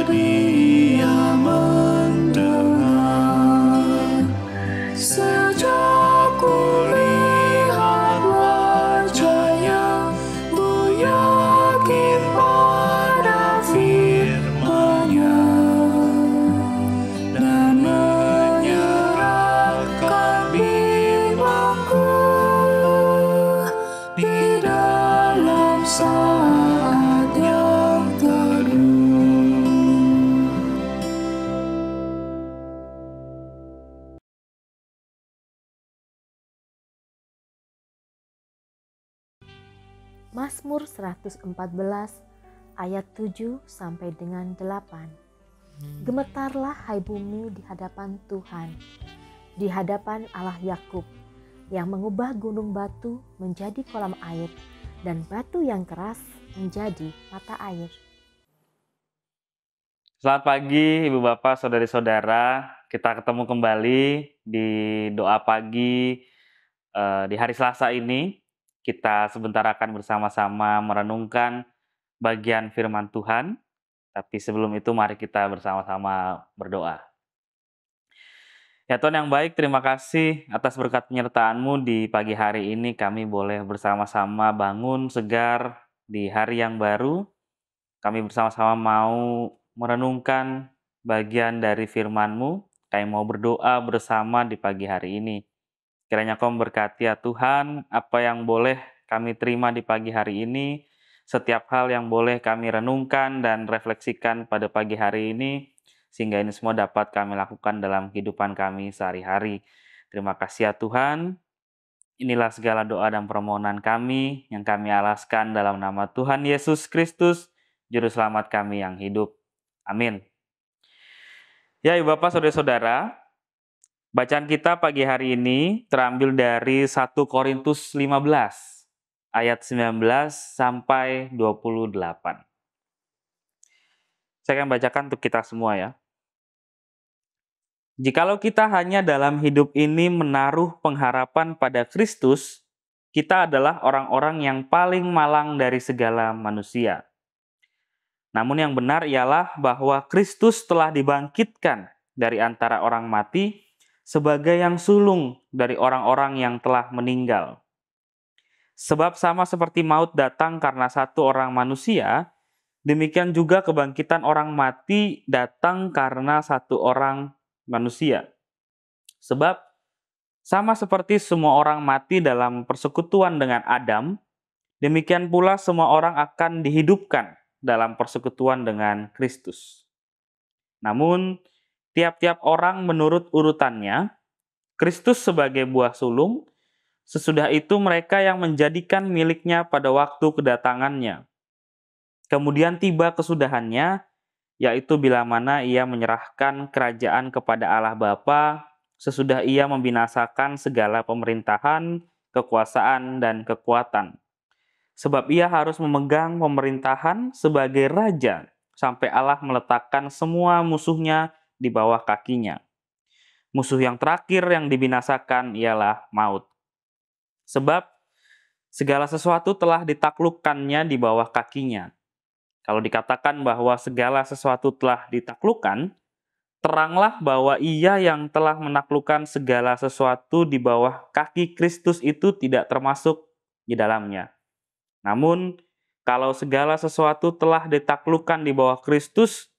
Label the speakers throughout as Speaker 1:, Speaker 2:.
Speaker 1: dia mendengar. Sejak kulihat wajahnya, ku yakin pada firman-Nya dan menyerahkan bimbangku di dalam saat yang teduh.
Speaker 2: Mazmur 114 ayat 7 sampai dengan 8. Gemetarlah hai bumi di hadapan Tuhan, di hadapan Allah Yakub, yang mengubah gunung batu menjadi kolam air dan batu yang keras menjadi mata air.
Speaker 3: Selamat pagi Ibu Bapak, Saudari-saudara. Kita ketemu kembali di doa pagi di hari Selasa ini. Kita sebentar akan bersama-sama merenungkan bagian firman Tuhan. Tapi sebelum itu mari kita bersama-sama berdoa. Ya Tuhan yang baik, terima kasih atas berkat penyertaan-Mu di pagi hari ini. Kami boleh bersama-sama bangun segar di hari yang baru. Kami bersama-sama mau merenungkan bagian dari firman-Mu. Kami mau berdoa bersama di pagi hari ini. Kiranya Kau memberkati ya Tuhan, apa yang boleh kami terima di pagi hari ini, setiap hal yang boleh kami renungkan dan refleksikan pada pagi hari ini, sehingga ini semua dapat kami lakukan dalam kehidupan kami sehari-hari. Terima kasih ya Tuhan. Inilah segala doa dan permohonan kami yang kami alaskan dalam nama Tuhan Yesus Kristus, Juru Selamat kami yang hidup. Amin. Ya Ibu Bapak, Saudara-saudara, bacaan kita pagi hari ini terambil dari 1 Korintus 15 ayat 19 sampai 28. Saya akan bacakan untuk kita semua ya. Jikalau kita hanya dalam hidup ini menaruh pengharapan pada Kristus, kita adalah orang-orang yang paling malang dari segala manusia. Namun yang benar ialah bahwa Kristus telah dibangkitkan dari antara orang mati sebagai yang sulung dari orang-orang yang telah meninggal. Sebab sama seperti maut datang karena satu orang manusia, demikian juga kebangkitan orang mati datang karena satu orang manusia. Sebab sama seperti semua orang mati dalam persekutuan dengan Adam, demikian pula semua orang akan dihidupkan dalam persekutuan dengan Kristus. Namun, tiap-tiap orang menurut urutannya, Kristus sebagai buah sulung, sesudah itu mereka yang menjadikan miliknya pada waktu kedatangannya. Kemudian tiba kesudahannya, yaitu bila mana ia menyerahkan kerajaan kepada Allah Bapa, sesudah ia membinasakan segala pemerintahan, kekuasaan, dan kekuatan. Sebab ia harus memegang pemerintahan sebagai raja, sampai Allah meletakkan semua musuhnya di bawah kakinya. Musuh yang terakhir yang dibinasakan ialah maut. Sebab segala sesuatu telah ditaklukkannya di bawah kakinya. Kalau dikatakan bahwa segala sesuatu telah ditaklukkan, teranglah bahwa ia yang telah menaklukkan segala sesuatu di bawah kaki Kristus itu tidak termasuk di dalamnya. Namun, kalau segala sesuatu telah ditaklukkan di bawah Kristus,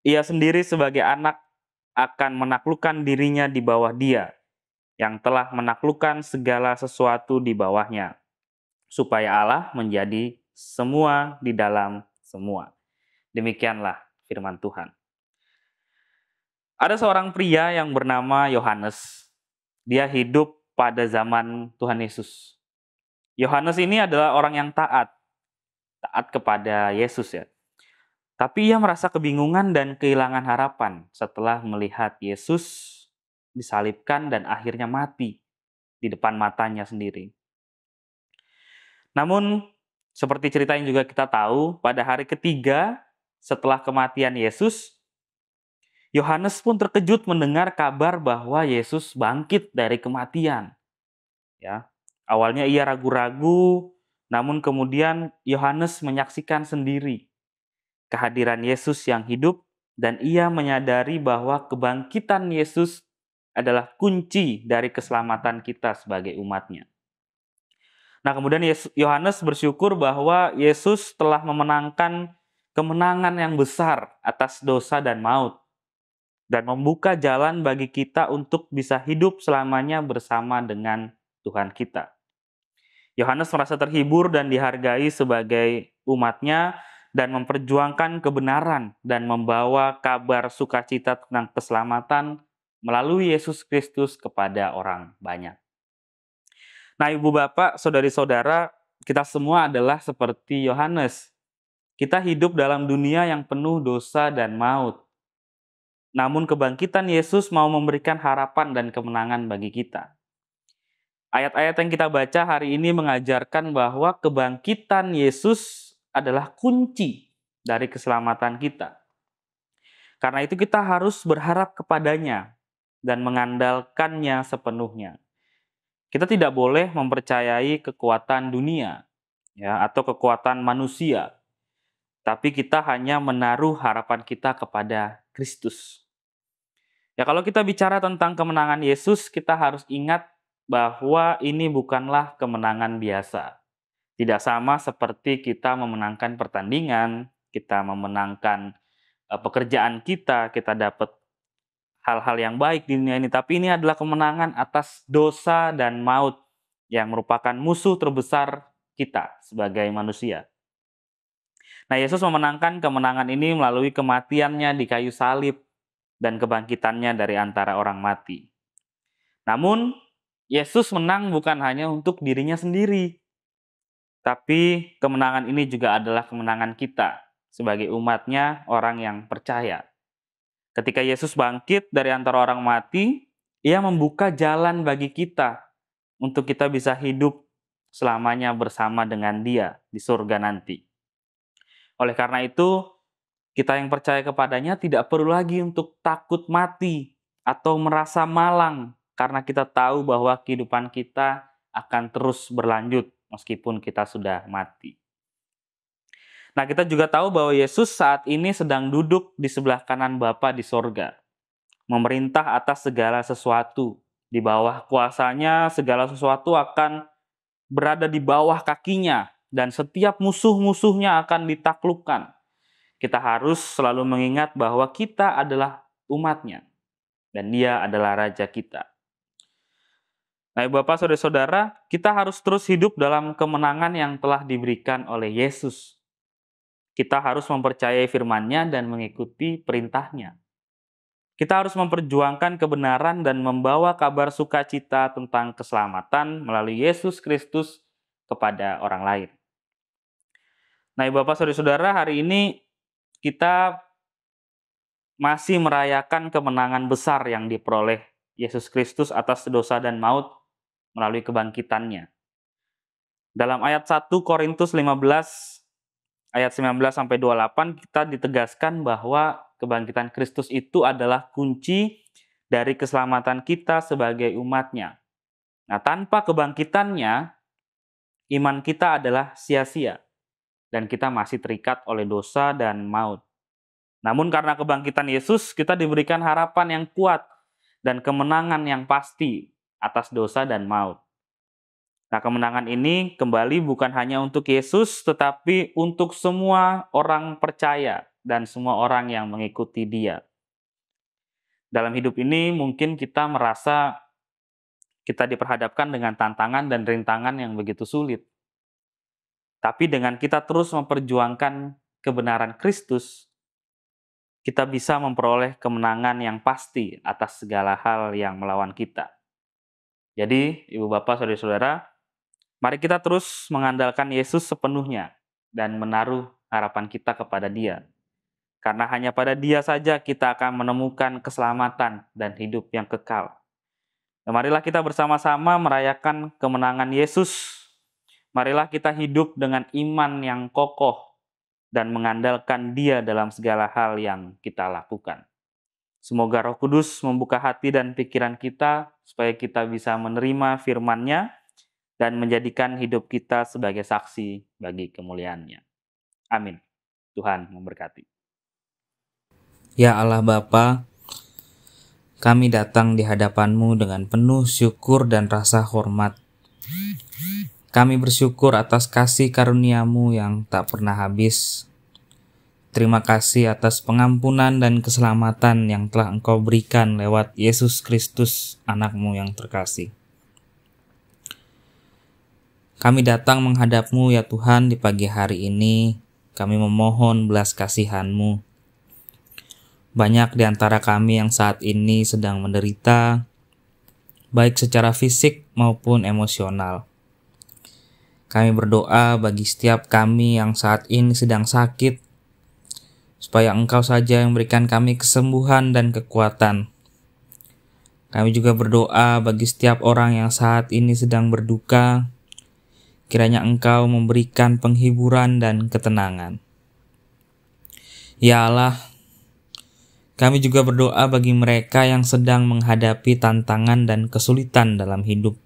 Speaker 3: ia sendiri sebagai anak akan menaklukkan dirinya di bawah Dia, yang telah menaklukkan segala sesuatu di bawahnya, supaya Allah menjadi semua di dalam semua. Demikianlah firman Tuhan. Ada seorang pria yang bernama Yohanes. Dia hidup pada zaman Tuhan Yesus. Yohanes ini adalah orang yang taat kepada Yesus ya. Tapi ia merasa kebingungan dan kehilangan harapan setelah melihat Yesus disalibkan dan akhirnya mati di depan matanya sendiri. Namun, seperti cerita yang juga kita tahu, pada hari ketiga setelah kematian Yesus, Yohanes pun terkejut mendengar kabar bahwa Yesus bangkit dari kematian. Ya, awalnya ia ragu-ragu, namun kemudian Yohanes menyaksikan sendiri kehadiran Yesus yang hidup, dan ia menyadari bahwa kebangkitan Yesus adalah kunci dari keselamatan kita sebagai umatnya. Nah, kemudian Yohanes bersyukur bahwa Yesus telah memenangkan kemenangan yang besar atas dosa dan maut, dan membuka jalan bagi kita untuk bisa hidup selamanya bersama dengan Tuhan kita. Yohanes merasa terhibur dan dihargai sebagai umatnya dan memperjuangkan kebenaran dan membawa kabar sukacita tentang keselamatan melalui Yesus Kristus kepada orang banyak. Nah, Ibu Bapak, Saudari-saudara, kita semua adalah seperti Yohanes. Kita hidup dalam dunia yang penuh dosa dan maut. Namun kebangkitan Yesus mau memberikan harapan dan kemenangan bagi kita. Ayat-ayat yang kita baca hari ini mengajarkan bahwa kebangkitan Yesus adalah kunci dari keselamatan kita. Karena itu kita harus berharap kepadanya dan mengandalkannya sepenuhnya. Kita tidak boleh mempercayai kekuatan dunia, ya, atau kekuatan manusia, tapi kita hanya menaruh harapan kita kepada Kristus. Ya, kalau kita bicara tentang kemenangan Yesus, kita harus ingat bahwa ini bukanlah kemenangan biasa. Tidak sama seperti kita memenangkan pertandingan, kita memenangkan pekerjaan kita dapat hal-hal yang baik di dunia ini, tapi ini adalah kemenangan atas dosa dan maut yang merupakan musuh terbesar kita sebagai manusia. Nah, Yesus memenangkan kemenangan ini melalui kematiannya di kayu salib dan kebangkitannya dari antara orang mati. Namun, Yesus menang bukan hanya untuk dirinya sendiri, tapi kemenangan ini juga adalah kemenangan kita sebagai umatnya, orang yang percaya. Ketika Yesus bangkit dari antara orang mati, ia membuka jalan bagi kita untuk kita bisa hidup selamanya bersama dengan Dia di surga nanti. Oleh karena itu, kita yang percaya kepadanya tidak perlu lagi untuk takut mati atau merasa malang, karena kita tahu bahwa kehidupan kita akan terus berlanjut meskipun kita sudah mati. Nah, kita juga tahu bahwa Yesus saat ini sedang duduk di sebelah kanan Bapa di sorga, memerintah atas segala sesuatu. Di bawah kuasanya, segala sesuatu akan berada di bawah kakinya, dan setiap musuh-musuhnya akan ditaklukkan. Kita harus selalu mengingat bahwa kita adalah umatnya, dan Dia adalah Raja kita. Nah, Bapak, Saudara-saudara, kita harus terus hidup dalam kemenangan yang telah diberikan oleh Yesus. Kita harus mempercayai firman-Nya dan mengikuti perintah-Nya. Kita harus memperjuangkan kebenaran dan membawa kabar sukacita tentang keselamatan melalui Yesus Kristus kepada orang lain. Nah, Bapak, Saudara-saudara, hari ini kita masih merayakan kemenangan besar yang diperoleh Yesus Kristus atas dosa dan maut melalui kebangkitannya. Dalam ayat 1 Korintus 15 ayat 19-28 kita ditegaskan bahwa kebangkitan Kristus itu adalah kunci dari keselamatan kita sebagai umatnya. Nah, tanpa kebangkitannya, iman kita adalah sia-sia dan kita masih terikat oleh dosa dan maut. Namun karena kebangkitan Yesus, kita diberikan harapan yang kuat dan kemenangan yang pasti atas dosa dan maut. Nah, kemenangan ini kembali bukan hanya untuk Yesus, tetapi untuk semua orang percaya dan semua orang yang mengikuti Dia. Dalam hidup ini mungkin kita merasa kita diperhadapkan dengan tantangan dan rintangan yang begitu sulit. Tapi dengan kita terus memperjuangkan kebenaran Kristus, kita bisa memperoleh kemenangan yang pasti atas segala hal yang melawan kita. Jadi, Ibu Bapak, Saudara-saudara, mari kita terus mengandalkan Yesus sepenuhnya dan menaruh harapan kita kepada Dia. Karena hanya pada Dia saja kita akan menemukan keselamatan dan hidup yang kekal. Dan marilah kita bersama-sama merayakan kemenangan Yesus. Marilah kita hidup dengan iman yang kokoh dan mengandalkan Dia dalam segala hal yang kita lakukan. Semoga Roh Kudus membuka hati dan pikiran kita supaya kita bisa menerima firman-Nya dan menjadikan hidup kita sebagai saksi bagi kemuliaan-Nya. Amin. Tuhan memberkati.
Speaker 4: Ya Allah Bapa, kami datang di hadapan-Mu dengan penuh syukur dan rasa hormat. Kami bersyukur atas kasih karunia-Mu yang tak pernah habis. Terima kasih atas pengampunan dan keselamatan yang telah Engkau berikan lewat Yesus Kristus, anak-Mu yang terkasih. Kami datang menghadap-Mu ya Tuhan di pagi hari ini. Kami memohon belas kasihan-Mu. Banyak di antara kami yang saat ini sedang menderita, baik secara fisik maupun emosional. Kami berdoa bagi setiap kami yang saat ini sedang sakit, supaya Engkau saja yang berikan kami kesembuhan dan kekuatan. Kami juga berdoa bagi setiap orang yang saat ini sedang berduka, kiranya Engkau memberikan penghiburan dan ketenangan. Ya Allah, kami juga berdoa bagi mereka yang sedang menghadapi tantangan dan kesulitan dalam hidup.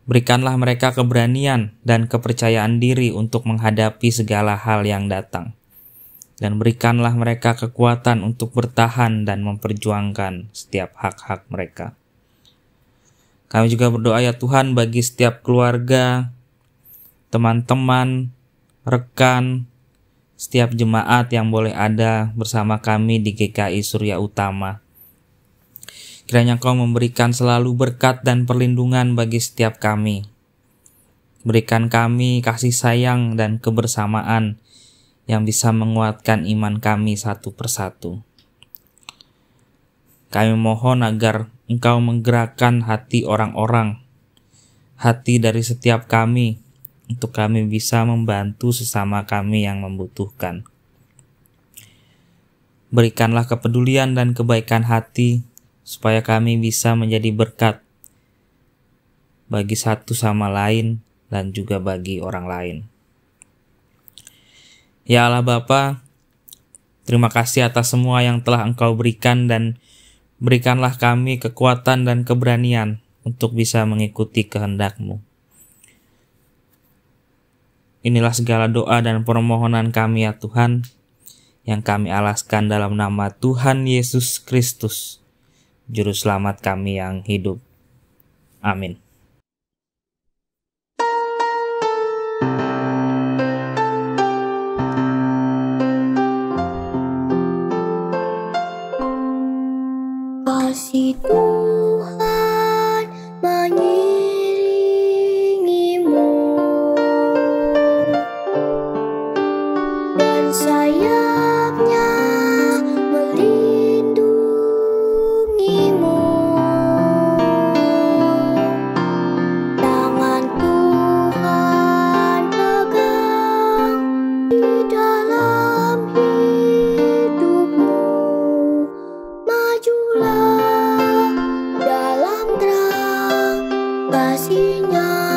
Speaker 4: Berikanlah mereka keberanian dan kepercayaan diri untuk menghadapi segala hal yang datang. Dan berikanlah mereka kekuatan untuk bertahan dan memperjuangkan setiap hak-hak mereka. Kami juga berdoa ya Tuhan bagi setiap keluarga, teman-teman, rekan, setiap jemaat yang boleh ada bersama kami di GKI Surya Utama. Kiranya Engkau memberikan selalu berkat dan perlindungan bagi setiap kami. Berikan kami kasih sayang dan kebersamaan yang bisa menguatkan iman kami satu persatu. Kami mohon agar Engkau menggerakkan hati orang-orang, hati dari setiap kami, untuk kami bisa membantu sesama kami yang membutuhkan. Berikanlah kepedulian dan kebaikan hati, supaya kami bisa menjadi berkat bagi satu sama lain dan juga bagi orang lain. Ya Allah Bapa, terima kasih atas semua yang telah Engkau berikan dan berikanlah kami kekuatan dan keberanian untuk bisa mengikuti kehendak-Mu. Inilah segala doa dan permohonan kami ya Tuhan, yang kami alaskan dalam nama Tuhan Yesus Kristus, Juru Selamat kami yang hidup. Amin.
Speaker 1: Kasih Tuhan mengiringimu dan sayapnya melindungimu. Tangan Tuhan pegang di dalam hidupmu. Majulah dalam terang kasih-Nya.